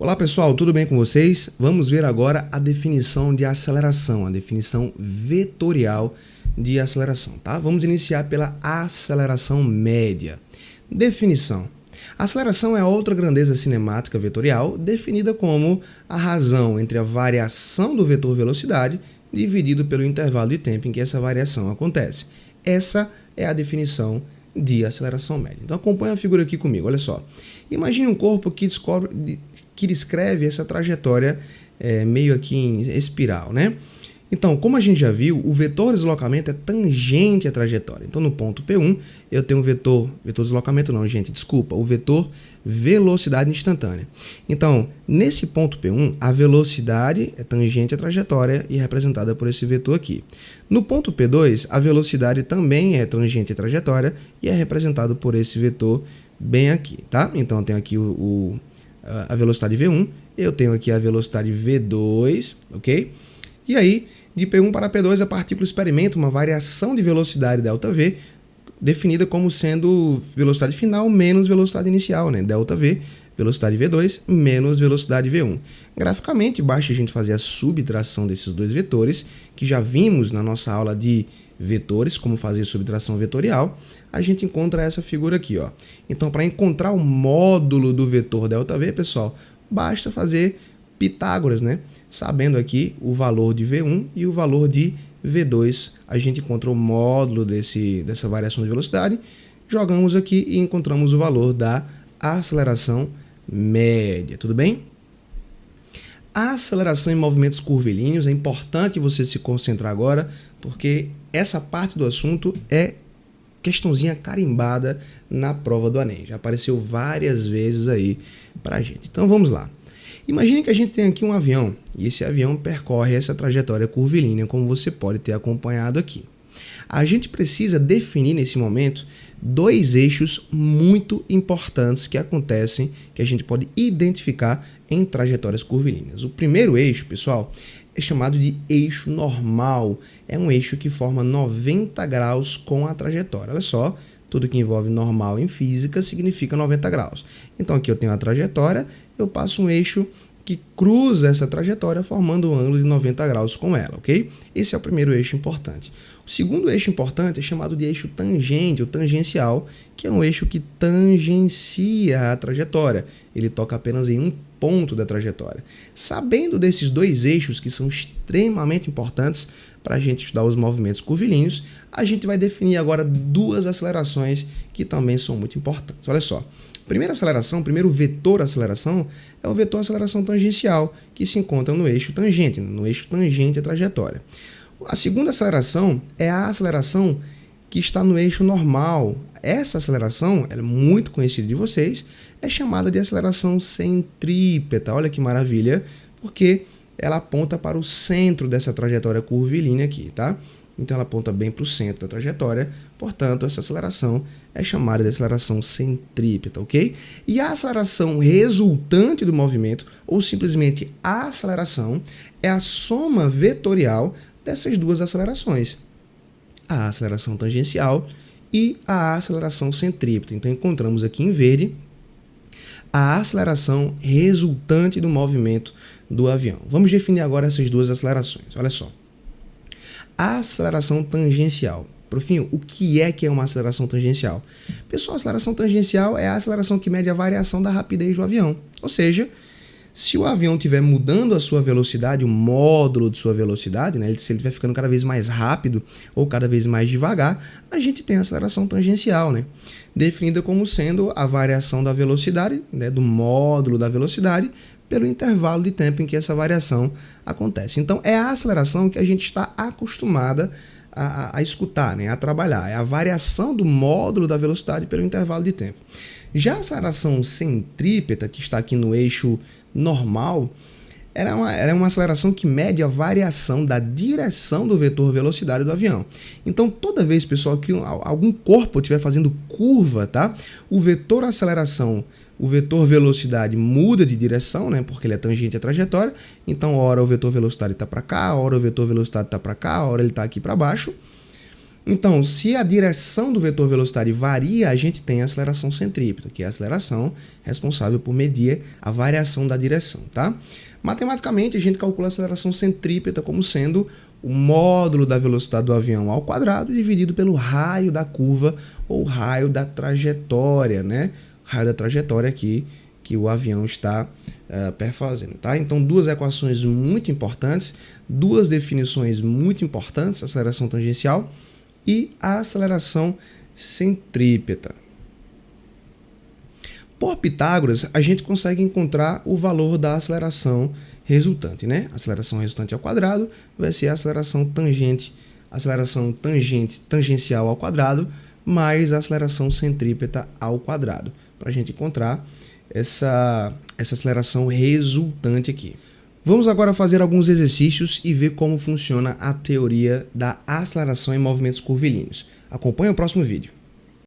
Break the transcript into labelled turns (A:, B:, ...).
A: Olá pessoal, tudo bem com vocês? Vamos ver agora a definição de aceleração, a definição vetorial de aceleração, tá? Vamos iniciar pela aceleração média. Definição. A aceleração é outra grandeza cinemática vetorial definida como a razão entre a variação do vetor velocidade dividido pelo intervalo de tempo em que essa variação acontece. Essa é a definição de aceleração média. Então acompanha a figura aqui comigo, olha só. Imagine um corpo que descreve essa trajetória meio aqui em espiral, né? Então, como a gente já viu, o vetor de deslocamento é tangente à trajetória. Então, no ponto P1, eu tenho o vetor deslocamento não, gente, desculpa, o vetor velocidade instantânea. Então, nesse ponto P1, a velocidade é tangente à trajetória e é representada por esse vetor aqui. No ponto P2, a velocidade também é tangente à trajetória e é representado por esse vetor bem aqui, tá? Então, eu tenho aqui a velocidade V1, eu tenho aqui a velocidade V2, ok? E aí, de P1 para P2, a partícula experimenta uma variação de velocidade ΔV, definida como sendo velocidade final menos velocidade inicial, né? ΔV, velocidade V2 menos velocidade V1. Graficamente, basta a gente fazer a subtração desses dois vetores, que já vimos na nossa aula de vetores, como fazer subtração vetorial, a gente encontra essa figura aqui, ó. Então, para encontrar o módulo do vetor ΔV, pessoal, basta fazer Pitágoras, né? Sabendo aqui o valor de V1 e o valor de V2, a gente encontra o módulo dessa variação de velocidade, jogamos aqui e encontramos o valor da aceleração média, tudo bem? A aceleração em movimentos curvilíneos é importante você se concentrar agora, porque essa parte do assunto é questãozinha carimbada na prova do Enem, já apareceu várias vezes aí pra gente. Então vamos lá. Imagine que a gente tem aqui um avião e esse avião percorre essa trajetória curvilínea, como você pode ter acompanhado aqui. A gente precisa definir nesse momento dois eixos muito importantes que acontecem, que a gente pode identificar em trajetórias curvilíneas. O primeiro eixo, pessoal, é chamado de eixo normal. É um eixo que forma 90 graus com a trajetória. Olha só. Tudo que envolve normal em física significa 90 graus. Então aqui eu tenho a trajetória, eu passo um eixo que cruza essa trajetória formando um ângulo de 90 graus com ela, ok? Esse é o primeiro eixo importante. O segundo eixo importante é chamado de eixo tangente, ou tangencial, que é um eixo que tangencia a trajetória. Ele toca apenas em um ponto da trajetória. Sabendo desses dois eixos que são extremamente importantes para a gente estudar os movimentos curvilíneos, a gente vai definir agora duas acelerações que também são muito importantes. Olha só, primeira aceleração, primeiro vetor aceleração é o vetor aceleração tangencial, que se encontra no eixo tangente à trajetória. A segunda aceleração é a aceleração que está no eixo normal. Essa aceleração, ela é muito conhecida de vocês, é chamada de aceleração centrípeta. Olha que maravilha, porque ela aponta para o centro dessa trajetória curvilínea aqui, tá? Então ela aponta bem para o centro da trajetória, portanto essa aceleração é chamada de aceleração centrípeta, ok? E a aceleração resultante do movimento, ou simplesmente a aceleração, é a soma vetorial dessas duas acelerações. A aceleração tangencial e a aceleração centrípeta. Então encontramos aqui em verde a aceleração resultante do movimento do avião. Vamos definir agora essas duas acelerações. Olha só. A aceleração tangencial. Profinho, o que é uma aceleração tangencial? Pessoal, a aceleração tangencial é a aceleração que mede a variação da rapidez do avião. Ou seja, se o avião estiver mudando a sua velocidade, o módulo de sua velocidade, né, se ele estiver ficando cada vez mais rápido ou cada vez mais devagar, a gente tem a aceleração tangencial, né, definida como sendo a variação da velocidade, né, do módulo da velocidade, pelo intervalo de tempo em que essa variação acontece. Então, é a aceleração que a gente está acostumada a escutar, né, a trabalhar. É a variação do módulo da velocidade pelo intervalo de tempo. Já a aceleração centrípeta, que está aqui no eixo normal, ela é uma aceleração que mede a variação da direção do vetor velocidade do avião. Então, toda vez, pessoal, que algum corpo estiver fazendo curva, tá? O vetor aceleração, o vetor velocidade muda de direção, né? Porque ele é tangente à trajetória. Então, ora o vetor velocidade está para cá, ora o vetor velocidade está para cá, ora ele está aqui para baixo. Então, se a direção do vetor velocidade varia, a gente tem a aceleração centrípeta, que é a aceleração responsável por medir a variação da direção, tá? Matematicamente, a gente calcula a aceleração centrípeta como sendo o módulo da velocidade do avião ao quadrado dividido pelo raio da curva ou raio da trajetória, né? Raio da trajetória aqui que o avião está perfazendo, tá? Então, duas equações muito importantes, duas definições muito importantes, a aceleração tangencial e a aceleração centrípeta. Por Pitágoras, a gente consegue encontrar o valor da aceleração resultante, né? A aceleração resultante ao quadrado vai ser a aceleração tangencial ao quadrado mais a aceleração centrípeta ao quadrado, para a gente encontrar essa aceleração resultante aqui. Vamos agora fazer alguns exercícios e ver como funciona a teoria da aceleração em movimentos curvilíneos. Acompanhe o próximo vídeo.